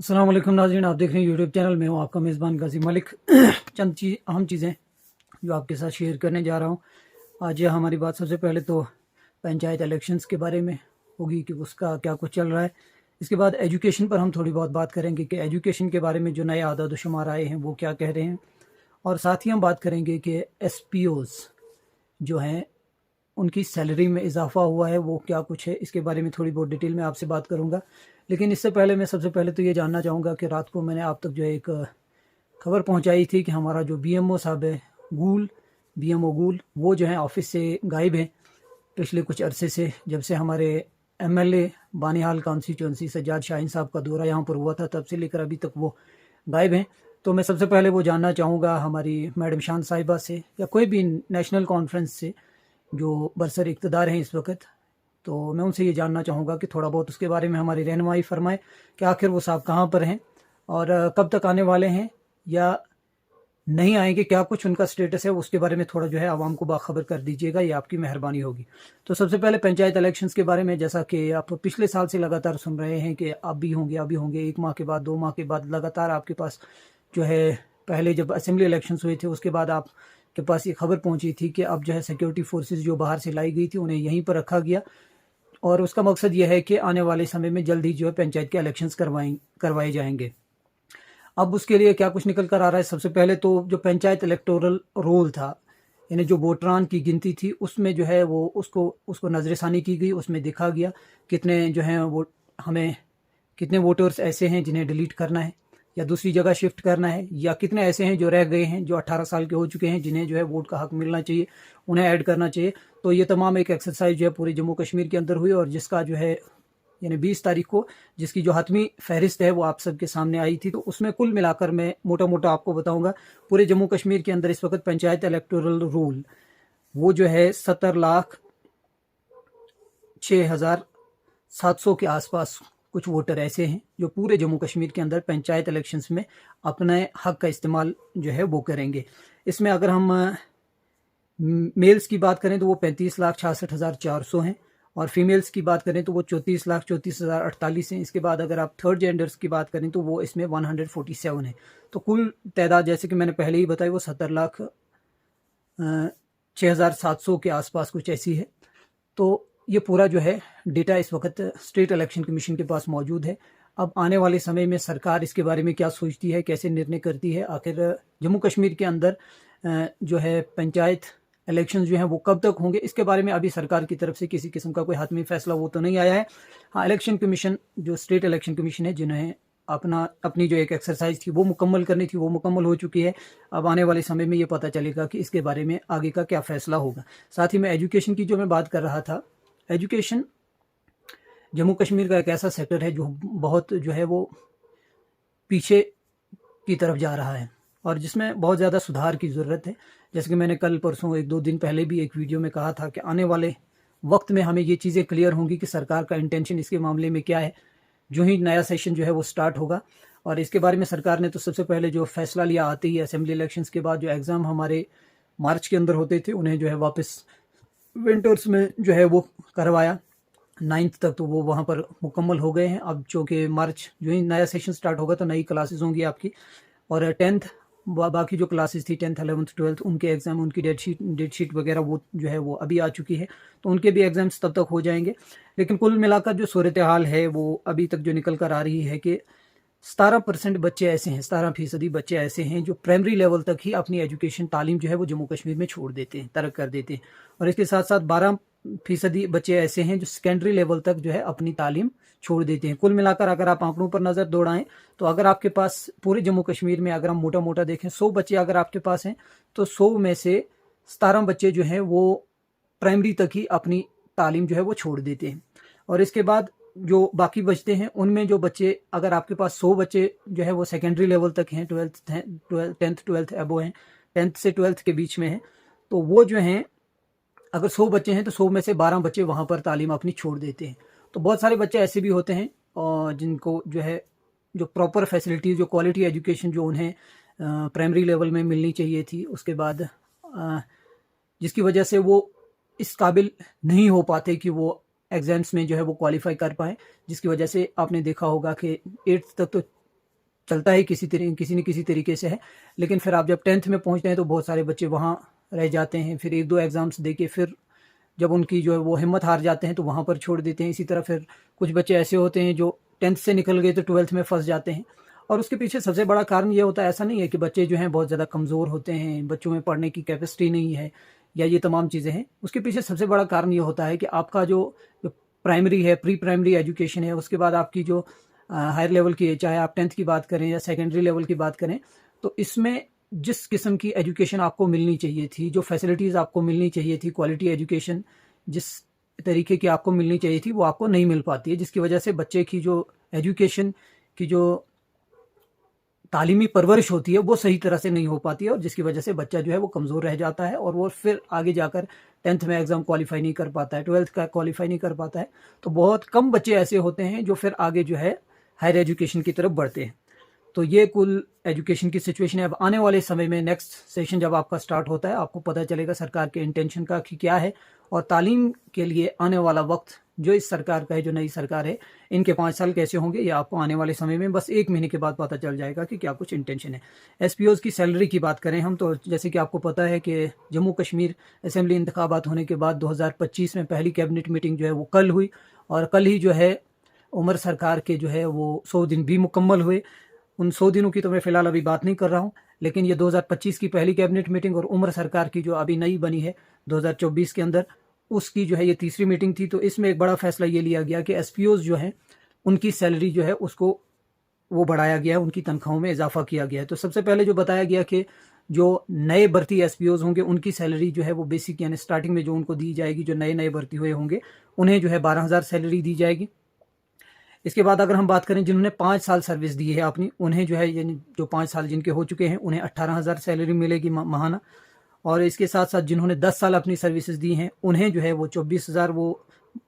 अस्सलाम वालेकुम नाज़रीन, आप देख रहे हैं यूट्यूब चैनल में हूँ आपका मेज़बान गाजी मलिक। चंद अहम चीज़ें जो आपके साथ शेयर करने जा रहा हूँ। आज हमारी बात सबसे पहले तो पंचायत इलेक्शंस के बारे में होगी कि उसका क्या कुछ चल रहा है। इसके बाद एजुकेशन पर हम थोड़ी बहुत बात करेंगे कि एजुकेशन के बारे में जो नए आदाद शुमार आए हैं वो क्या कह रहे हैं। और साथ ही हम बात करेंगे कि एसपीओज़ जो हैं उनकी सैलरी में इजाफा हुआ है वो क्या कुछ है, इसके बारे में थोड़ी बहुत डिटेल में आपसे बात करूंगा। लेकिन इससे पहले मैं सबसे पहले तो ये जानना चाहूँगा कि रात को मैंने आप तक जो है एक खबर पहुंचाई थी कि हमारा जो बीएमओ साहब है गूल, बीएमओ गूल, वो जो है ऑफिस से गायब है पिछले कुछ अरसे से। जब से हमारे एमएलए बानिहाल कॉन्स्टिट्यूंसी सज्जाद शाहीन साहब का दौरा यहाँ पर हुआ था तब से लेकर अभी तक वो गायब हैं। तो मैं सबसे पहले वो जानना चाहूँगा हमारी मैडम शान साहिबा से या कोई भी नेशनल कॉन्फ्रेंस से जो बरसर इक़्तिदार हैं इस वक्त, तो मैं उनसे ये जानना चाहूँगा कि थोड़ा बहुत उसके बारे में हमारी रहनुमाई फरमाएं कि आखिर वो साहब कहाँ पर हैं और कब तक आने वाले हैं या नहीं आएंगे, क्या कुछ उनका स्टेटस है उसके बारे में थोड़ा जो है आवाम को बाखबर कर दीजिएगा, ये आपकी मेहरबानी होगी। तो सबसे पहले पंचायत इलेक्शंस के बारे में, जैसा कि आप पिछले साल से लगातार सुन रहे हैं कि अब भी होंगे 1 माह के बाद 2 माह के बाद लगातार आपके पास जो है, पहले जब असेंबली इलेक्शंस हुए थे उसके बाद आप के पास ये खबर पहुंची थी कि अब जो है सिक्योरिटी फोर्सेस जो बाहर से लाई गई थी उन्हें यहीं पर रखा गया और उसका मकसद यह है कि आने वाले समय में जल्द ही जो है पंचायत के इलेक्शंस करवाए जाएंगे। अब उसके लिए क्या कुछ निकल कर आ रहा है। सबसे पहले तो जो पंचायत इलेक्टोरल रोल था, यानी जो वोटरान की गिनती थी, उसमें जो है वो उसको नजरसानी की गई। उसमें देखा गया कितने जो हैं वो हमें कितने वोटर्स ऐसे हैं जिन्हें डिलीट करना है या दूसरी जगह शिफ्ट करना है, या कितने ऐसे हैं जो रह गए हैं जो 18 साल के हो चुके हैं जिन्हें जो है वोट का हक मिलना चाहिए, उन्हें ऐड करना चाहिए। तो ये तमाम एक एक्सरसाइज जो है पूरे जम्मू कश्मीर के अंदर हुई और जिसका जो है यानी 20 तारीख को जिसकी जो हतमी फहरिस्त है वो आप सबके सामने आई थी। तो उसमें कुल मिलाकर मैं मोटा मोटा आपको बताऊंगा, पूरे जम्मू कश्मीर के अंदर इस वक्त पंचायत इलेक्टोरल रोल वो जो है 70,06,700 के आसपास कुछ वोटर ऐसे हैं जो पूरे जम्मू कश्मीर के अंदर पंचायत इलेक्शंस में अपने हक का इस्तेमाल जो है वो करेंगे। इसमें अगर हम मेल्स की बात करें तो वो 35,66,400 हैं और फीमेल्स की बात करें तो वो 34,34,048 हैं। इसके बाद अगर आप थर्ड जेंडर्स की बात करें तो वो इसमें 147 है। तो कुल तादाद जैसे कि मैंने पहले ही बताई वो 70,06,700 के आसपास कुछ ऐसी है। तो ये पूरा जो है डेटा इस वक्त स्टेट इलेक्शन कमीशन के पास मौजूद है। अब आने वाले समय में सरकार इसके बारे में क्या सोचती है, कैसे निर्णय करती है, आखिर जम्मू कश्मीर के अंदर जो है पंचायत इलेक्शन जो हैं वो कब तक होंगे, इसके बारे में अभी सरकार की तरफ से किसी किस्म का कोई हातमी फैसला वो तो नहीं आया है। हाँ, इलेक्शन कमीशन जो स्टेट इलेक्शन कमीशन है जिन्हें अपनी जो एक एक्सरसाइज थी वो मुकम्मल करनी थी वो मुकम्मल हो चुकी है। अब आने वाले समय में ये पता चलेगा कि इसके बारे में आगे का क्या फैसला होगा। साथ ही में एजुकेशन की जो मैं बात कर रहा था, एजुकेशन जम्मू कश्मीर का एक ऐसा सेक्टर है जो बहुत जो है वो पीछे की तरफ जा रहा है और जिसमें बहुत ज़्यादा सुधार की ज़रूरत है। जैसे कि मैंने कल परसों 1-2 दिन पहले भी एक वीडियो में कहा था कि आने वाले वक्त में हमें ये चीज़ें क्लियर होंगी कि सरकार का इंटेंशन इसके मामले में क्या है जो ही नया सेशन जो है वो स्टार्ट होगा। और इसके बारे में सरकार ने तो सबसे पहले जो फैसला लिया आते ही असेंबली इलेक्शंस के बाद जो एग्ज़ाम हमारे मार्च के अंदर होते थे उन्हें जो है वापस विंटर्स में जो है वो करवाया। 9th तक तो वो वहाँ पर मुकम्मल हो गए हैं। अब चूँकि मार्च जो ही नया सेशन स्टार्ट होगा तो नई क्लासेस होंगी आपकी और 10th बाकी जो क्लासेस थी 10th 11th 12th उनके एग्ज़ाम, उनकी डेट शीट वगैरह वो जो है वो अभी आ चुकी है, तो उनके भी एग्ज़ाम्स तब तक हो जाएंगे। लेकिन कुल मिलाकर जो सूरत हाल है वो अभी तक जो निकल कर आ रही है कि 17% बच्चे ऐसे हैं, 17% बच्चे ऐसे हैं जो प्राइमरी लेवल तक ही अपनी एजुकेशन तालीम जो है वो जम्मू कश्मीर में छोड़ देते हैं, तर्क कर देते हैं। और इसके साथ साथ 12% बच्चे ऐसे हैं जो सेकेंडरी लेवल तक जो है अपनी तालीम छोड़ देते हैं। कुल मिलाकर अगर आप आंकड़ों पर नज़र दौड़ाएं तो अगर आपके पास पूरे जम्मू कश्मीर में अगर हम मोटा मोटा देखें 100 बच्चे अगर आपके पास हैं तो 100 में से 17 बच्चे जो हैं वो प्राइमरी तक ही अपनी तालीम जो है वो छोड़ देते हैं। और इसके बाद जो बाकी बचते हैं उनमें जो बच्चे, अगर आपके पास 100 बच्चे जो है वो सेकेंडरी लेवल तक हैं, 10th 12th अबो हैं, 10th से 12th के बीच में हैं, तो वो जो हैं अगर 100 बच्चे हैं तो 100 में से 12 बच्चे वहाँ पर तालीम अपनी छोड़ देते हैं। तो बहुत सारे बच्चे ऐसे भी होते हैं और जिनको जो है जो प्रॉपर फैसिलिटीज़, जो क्वालिटी एजुकेशन जो उन्हें प्राइमरी लेवल में मिलनी चाहिए थी, उसके बाद जिसकी वजह से वो इस काबिल नहीं हो पाते कि वो एग्ज़ाम्स में जो है वो क्वालिफाई कर पाएँ, जिसकी वजह से आपने देखा होगा कि 8th तक तो चलता है किसी न किसी तरीके से है, लेकिन फिर आप जब 10th में पहुंचते हैं तो बहुत सारे बच्चे वहाँ रह जाते हैं, फिर 1-2 एग्ज़ाम्स दे के फिर जब उनकी जो है वो हिम्मत हार जाते हैं तो वहाँ पर छोड़ देते हैं। इसी तरह फिर कुछ बच्चे ऐसे होते हैं जो 10th से निकल गए तो 12th में फंस जाते हैं, और उसके पीछे सबसे बड़ा कारण ये होता है, ऐसा नहीं है कि बच्चे जो हैं बहुत ज़्यादा कमज़ोर होते हैं, बच्चों में पढ़ने की कैपेसिटी नहीं है या ये तमाम चीज़ें हैं। उसके पीछे सबसे बड़ा कारण ये होता है कि आपका जो प्राइमरी है, प्री प्राइमरी एजुकेशन है, उसके बाद आपकी जो हायर लेवल की है, चाहे आप 10th की बात करें या सेकेंडरी लेवल की बात करें, तो इसमें जिस किस्म की एजुकेशन आपको मिलनी चाहिए थी, जो फैसिलिटीज़ आपको मिलनी चाहिए थी, क्वालिटी एजुकेशन जिस तरीके की आपको मिलनी चाहिए थी, वो आपको नहीं मिल पाती है, जिसकी वजह से बच्चे की जो एजुकेशन की जो तालीमी परवरिश होती है वो सही तरह से नहीं हो पाती है, और जिसकी वजह से बच्चा जो है वो कमज़ोर रह जाता है और वो फिर आगे जाकर 10th में एग्ज़ाम क्वालिफाई नहीं कर पाता है, 12th का क्वालिफाई नहीं कर पाता है। तो बहुत कम बच्चे ऐसे होते हैं जो फिर आगे जो है हायर एजुकेशन की तरफ बढ़ते हैं। तो ये कुल एजुकेशन की सिचुएशन है। अब आने वाले समय में नेक्स्ट सेशन जब आपका स्टार्ट होता है, आपको पता चलेगा सरकार के इंटेंशन का कि क्या है, और तालीम के लिए आने वाला वक्त जो इस सरकार का है, जो नई सरकार है, इनके 5 साल कैसे होंगे, ये आपको आने वाले समय में बस 1 महीने के बाद पता चल जाएगा कि क्या कुछ इंटेंशन है। एसपीओज़ की सैलरी की बात करें हम, तो जैसे कि आपको पता है कि जम्मू कश्मीर असेंबली इंतखाबात होने के बाद 2025 में पहली कैबिनेट मीटिंग जो है वो कल हुई, और कल ही जो है उमर सरकार के जो है वो 100 दिन भी मुकम्मल हुए। उन 100 दिनों की तो मैं फ़िलहाल अभी बात नहीं कर रहा हूँ, लेकिन ये 2025 की पहली कैबिनेट मीटिंग और उमर सरकार की जो अभी नई बनी है 2024 के अंदर, उसकी जो है ये तीसरी मीटिंग थी। तो इसमें एक बड़ा फैसला ये लिया गया कि एसपीओज़ जो हैं उनकी सैलरी जो है उसको वो बढ़ाया गया है, उनकी तनख्वाहों में इजाफा किया गया है। तो सबसे पहले जो बताया गया कि जो नए भर्ती एसपीओज़ होंगे उनकी सैलरी जो है वो बेसिक यानी स्टार्टिंग में जो उनको दी जाएगी, जो नए भर्ती हुए होंगे उन्हें जो है 12,000 सैलरी दी जाएगी। इसके बाद अगर हम बात करें जिन्होंने 5 साल सर्विस दी है अपनी, उन्हें जो है यानी जो 5 साल जिनके हो चुके हैं उन्हें 18,000 सैलरी मिलेगी माहाना। और इसके साथ साथ जिन्होंने 10 साल अपनी सर्विसेज दी हैं उन्हें जो है वो 24,000 वो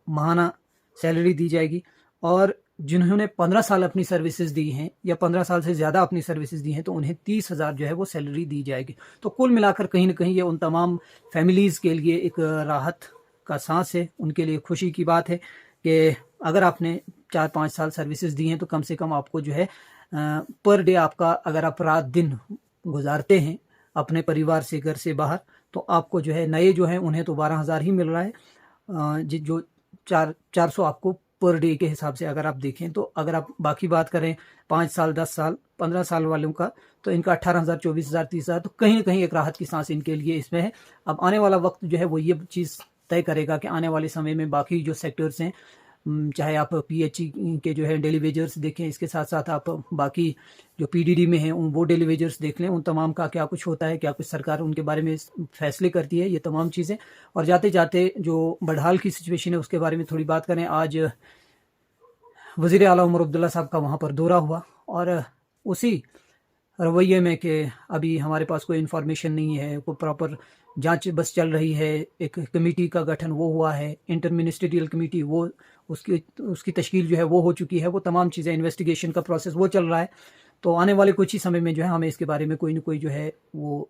माहाना सैलरी दी जाएगी। और जिन्होंने 15 साल अपनी सर्विसेज दी हैं या 15 साल से ज़्यादा अपनी सर्विसेज दी हैं तो उन्हें 30,000 जो है वो सैलरी दी जाएगी। तो कुल मिलाकर कहीं ना कहीं ये उन तमाम फैमिलीज़ के लिए एक राहत का सांस है, उनके लिए खुशी की बात है कि अगर आपने 4-5 साल सर्विसेज दी हैं तो कम से कम आपको जो है पर डे आपका, अगर आप रात दिन गुजारते हैं अपने परिवार से घर से बाहर, तो आपको जो है नए जो हैं उन्हें तो 12,000 ही मिल रहा है, जो 400 आपको पर डे के हिसाब से अगर आप देखें। तो अगर आप बाकी बात करें 5 साल, 10 साल, 15 साल वालों का, तो इनका 18,000, 24,000, 30,000, तो कहीं ना कहीं एक राहत की सांस इनके लिए इसमें है। अब आने वाला वक्त जो है वो ये चीज़ तय करेगा कि आने वाले समय में बाकी जो सेक्टर्स हैं, चाहे आप पीएचई के जो है डेली वेजर्स देखें, इसके साथ साथ आप बाकी जो पीडीडी में हैं वो डेली वेजर्स देख लें, उन तमाम का क्या कुछ होता है, क्या कुछ सरकार उनके बारे में फैसले करती है, ये तमाम चीज़ें। और जाते जाते जो बहरहाल की सिचुएशन है उसके बारे में थोड़ी बात करें। आज वज़ीर आला उमर अब्दुल्ला साहब का वहाँ पर दौरा हुआ, और उसी रवैये में कि अभी हमारे पास कोई इन्फॉर्मेशन नहीं है, कोई प्रॉपर जांच बस चल रही है, एक कमेटी का गठन वो हुआ है, इंटर मिनिस्ट्रियल कमेटी, वो उसकी तश्कील जो है वो हो चुकी है, वो तमाम चीज़ें, इन्वेस्टिगेशन का प्रोसेस वो चल रहा है। तो आने वाले कुछ ही समय में जो है हमें इसके बारे में कोई ना कोई जो है वो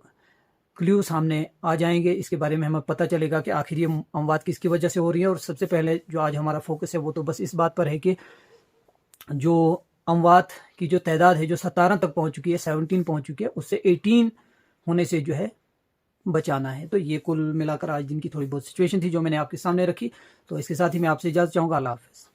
क्ल्यू सामने आ जाएंगे, इसके बारे में हमें पता चलेगा कि आखिर ये अमवात किसकी वजह से हो रही है। और सबसे पहले जो आज हमारा फोकस है वो तो बस इस बात पर है कि जो अमवात की जो तादाद है जो 17 तक पहुंच चुकी है, 17 पहुंच चुकी है, उससे 18 होने से जो है बचाना है। तो ये कुल मिलाकर आज दिन की थोड़ी बहुत सिचुएशन थी जो मैंने आपके सामने रखी। तो इसके साथ ही मैं आपसे इजाज़त चाहूँगा। अल्लाह हाफ़िज़।